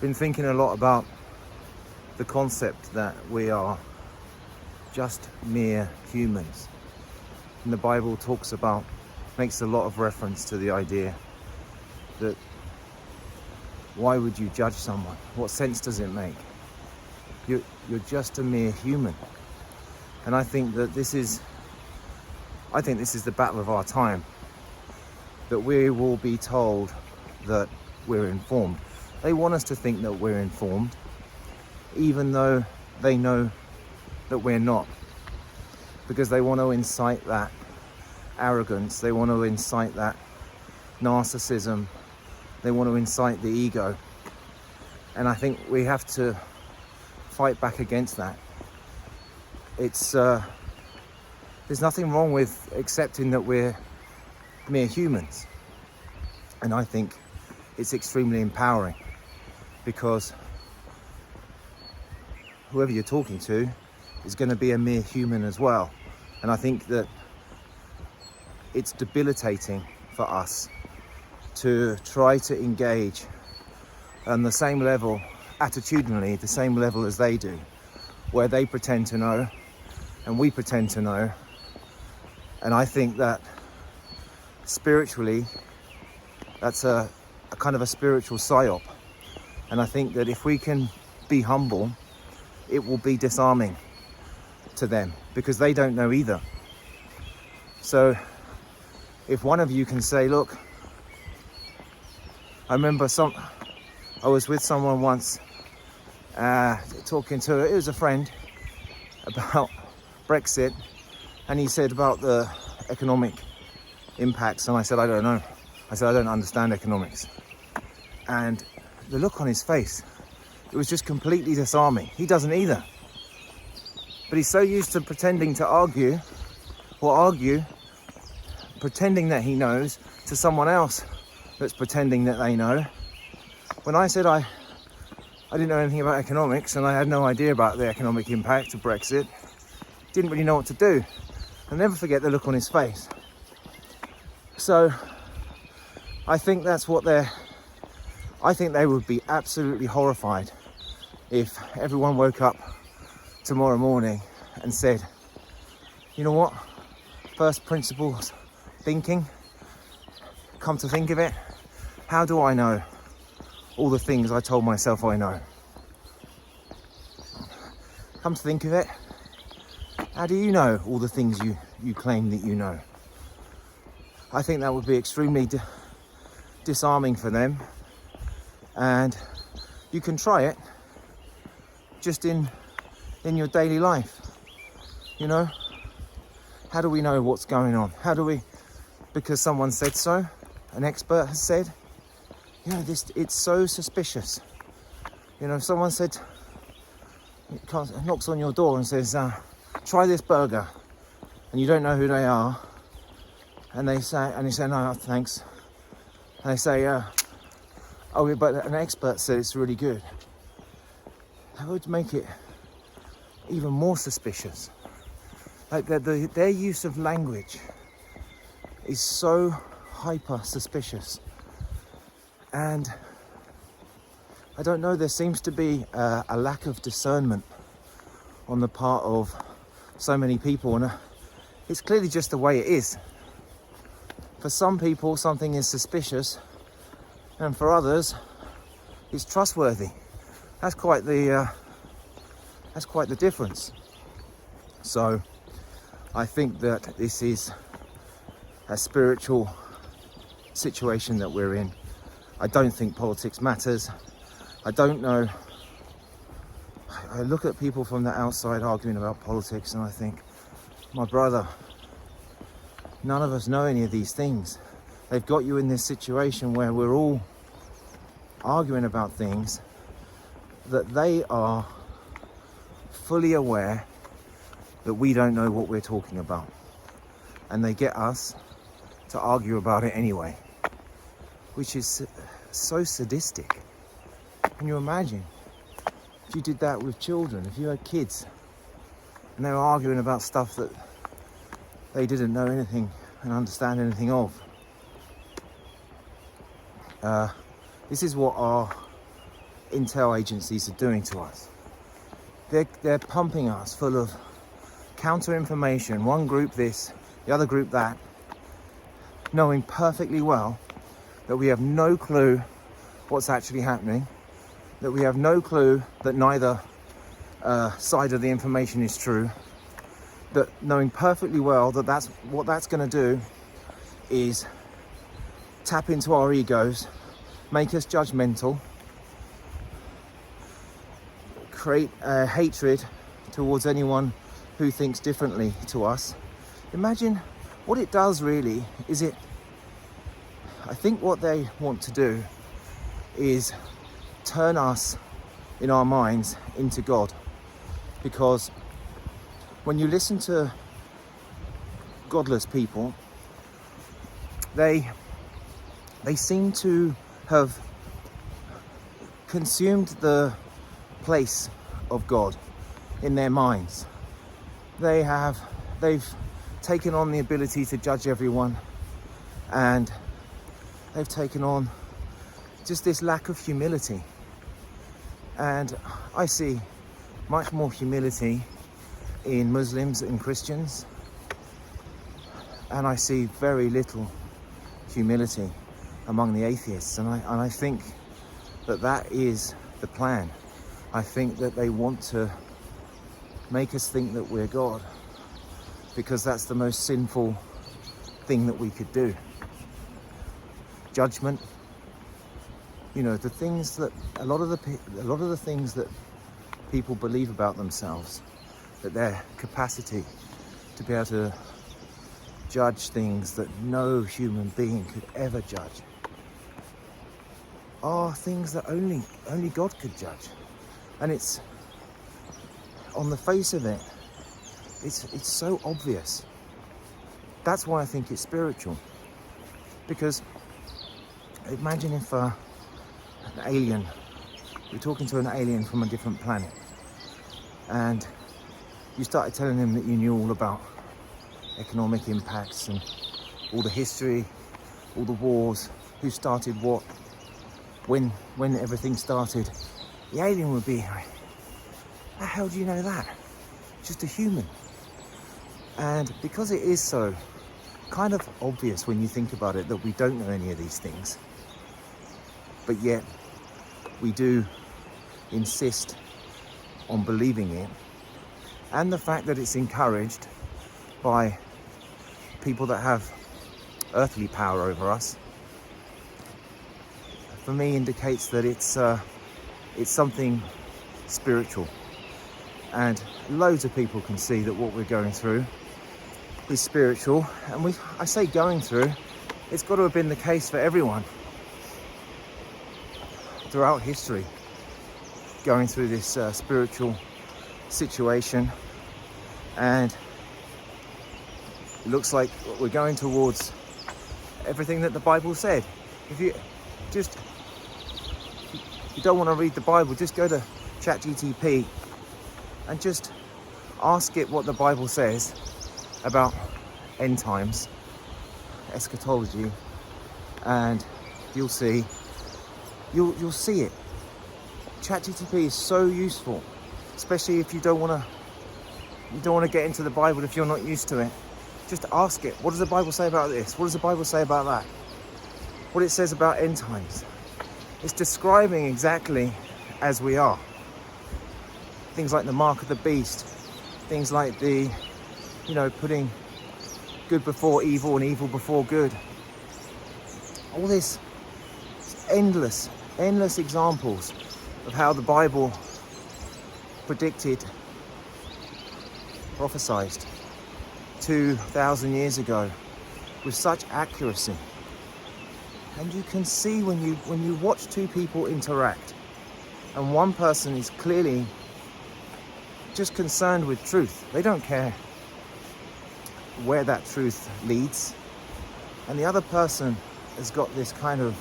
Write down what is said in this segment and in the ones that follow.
Been thinking a lot about the concept that we are just mere humans. And the Bible makes a lot of reference to the idea that why would you judge someone? What sense does it make? You're just a mere human. And I think this is the battle of our time. That we will be told that we're informed. They want us to think that we're informed, even though they know that we're not. Because they want to incite that arrogance, they want to incite that narcissism, they want to incite the ego. And I think we have to fight back against that. There's nothing wrong with accepting that we're mere humans. And I think it's extremely empowering, because whoever you're talking to is going to be a mere human as well. And I think that it's debilitating for us to try to engage on the same level, attitudinally, the same level as they do, where they pretend to know and we pretend to know. And I think that spiritually, that's a kind of a spiritual psyop. And I think that if we can be humble, it will be disarming to them, because they don't know either. So if one of you can say, look, I remember I was with someone once, talking to, it was a friend, about Brexit, and he said about the economic impacts, and I said, I don't know. I said, I don't understand economics. And the look on his face, it was just completely disarming. He doesn't either. But he's so used to pretending to argue, pretending that he knows, to someone else that's pretending that they know. When I said I didn't know anything about economics, and I had no idea about the economic impact of Brexit, didn't really know what to do. I'll never forget the look on his face. So I think that's what I think they would be absolutely horrified if everyone woke up tomorrow morning and said, you know what, first principles thinking, come to think of it, how do I know all the things I told myself I know? Come to think of it, how do you know all the things you claim that you know? I think that would be extremely disarming for them. And you can try it just in your daily life. You know, how do we know what's going on? How do we, because someone said so, an expert has said, you know, it's so suspicious. You know, if someone said, knocks on your door and says, try this burger, and you don't know who they are, and you say, no, thanks. And they say, oh, but an expert said it's really good. That would make it even more suspicious. Like their use of language is so hyper suspicious. And I don't know, there seems to be a lack of discernment on the part of so many people, and it's clearly just the way it is. For some people, something is suspicious, and for others, it's trustworthy. That's quite the difference. So, I think that this is a spiritual situation that we're in. I don't think politics matters. I don't know. I look at people from the outside arguing about politics, and I think, my brother, none of us know any of these things. They've got you in this situation where we're all arguing about things that they are fully aware that we don't know what we're talking about. And they get us to argue about it anyway, which is so sadistic. Can you imagine if you did that with children, if you had kids and they were arguing about stuff that they didn't know anything and understand anything of? This is what our intel agencies are doing to us. They're pumping us full of counter information, one group this, the other group that, knowing perfectly well that we have no clue what's actually happening, that we have no clue that neither side of the information is true, that knowing perfectly well that what that's going to do is tap into our egos, make us judgmental, create hatred towards anyone who thinks differently to us. Imagine what it does really is I think what they want to do is turn us in our minds into God, because when you listen to godless people, they seem to have consumed the place of God in their minds. They've taken on the ability to judge everyone, and they've taken on just this lack of humility. And I see much more humility in Muslims and Christians, and I see very little humility among the atheists, and I think that is the plan. I think that they want to make us think that we're God, because that's the most sinful thing that we could do. Judgment, the things that a lot of the things that people believe about themselves, that their capacity to be able to judge things that no human being could ever judge, are things that only God could judge. And it's, on the face of it, it's so obvious. That's why I think it's spiritual. Because imagine if an alien, you're talking to an alien from a different planet, and you started telling him that you knew all about economic impacts and all the history, all the wars, who started what, when everything started. The alien would be like, how the hell do you know that? Just a human. And because it is so kind of obvious when you think about it that we don't know any of these things, but yet we do insist on believing it, and the fact that it's encouraged by people that have earthly power over us, for me indicates that it's something spiritual. And loads of people can see that what we're going through is spiritual. And I say going through, it's got to have been the case for everyone throughout history, going through this spiritual situation. And it looks like we're going towards everything that the Bible said. If you don't want to read the Bible, just go to ChatGPT and just ask it what the Bible says about end times, eschatology, and you'll see it. ChatGPT is so useful, especially if you don't want to get into the Bible if you're not used to it. Just ask it, what does the Bible say about this? What does the Bible say about that? What it says about end times. It's describing exactly as we are. Things like the mark of the beast, things like the, putting good before evil and evil before good. All this endless examples of how the Bible predicted, prophesied 2,000 years ago with such accuracy. And you can see when you watch two people interact, and one person is clearly just concerned with truth. They don't care where that truth leads. And the other person has got this kind of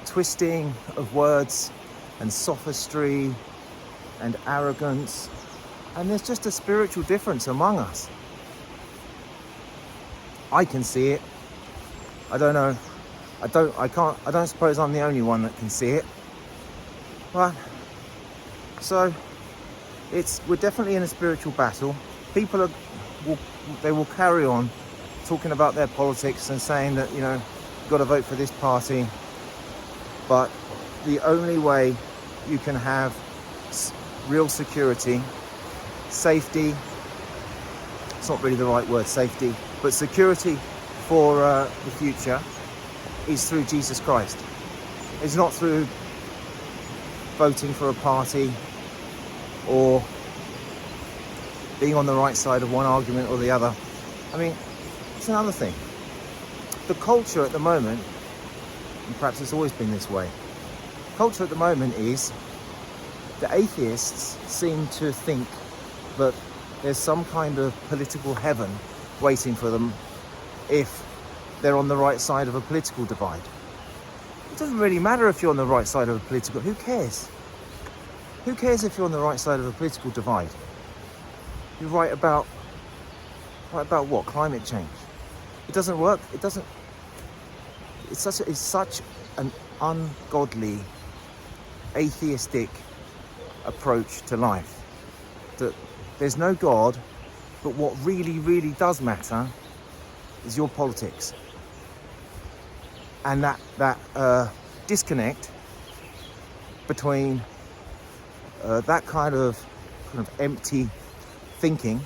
twisting of words and sophistry and arrogance. And there's just a spiritual difference among us. I can see it. I don't know. I don't suppose I'm the only one that can see it. But So we're definitely in a spiritual battle. People will carry on talking about their politics and saying that, you know, you've got to vote for this party. But the only way you can have real security, safety, it's not really the right word, safety, but security for the future is through Jesus Christ. It's not through voting for a party or being on the right side of one argument or the other. I mean, it's another thing. The culture at the moment, and perhaps it's always been this way, culture at the moment is the atheists seem to think that there's some kind of political heaven waiting for them if they're on the right side of a political divide. It doesn't really matter if you're on the right side of a political... Who cares? Who cares if you're on the right side of a political divide? You're right about what? Climate change. It doesn't work. It doesn't... It's such an ungodly, atheistic approach to life that there's no God, but what really, really does matter is your politics. And that disconnect between that kind of empty thinking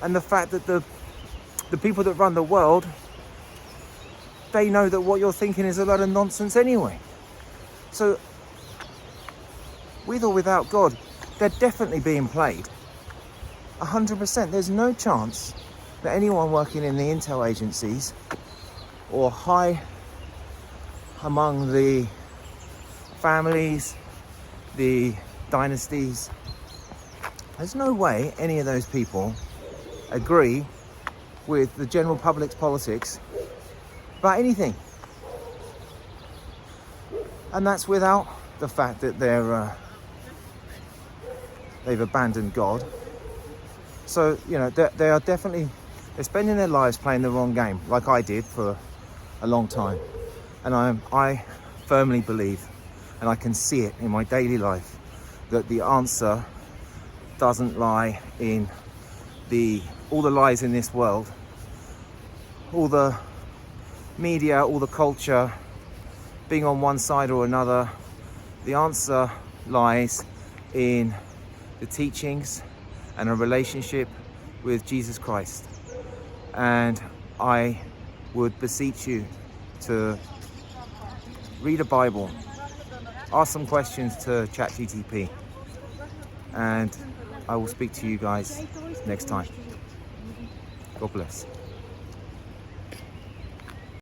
and the fact that the people that run the world, they know that what you're thinking is a lot of nonsense anyway. So with or without God, they're definitely being played. 100%. There's no chance that anyone working in the intel agencies or high among the families, the dynasties, there's no way any of those people agree with the general public's politics about anything. And that's without the fact that they've abandoned God. So, you know, they are definitely, they're spending their lives playing the wrong game, like I did for a long time. And I firmly believe, and I can see it in my daily life, that the answer doesn't lie in all the lies in this world, all the media, all the culture, being on one side or another. The answer lies in the teachings and a relationship with Jesus Christ. And I would beseech you to read a Bible, ask some questions to ChatGPT, and I will speak to you guys next time. God bless.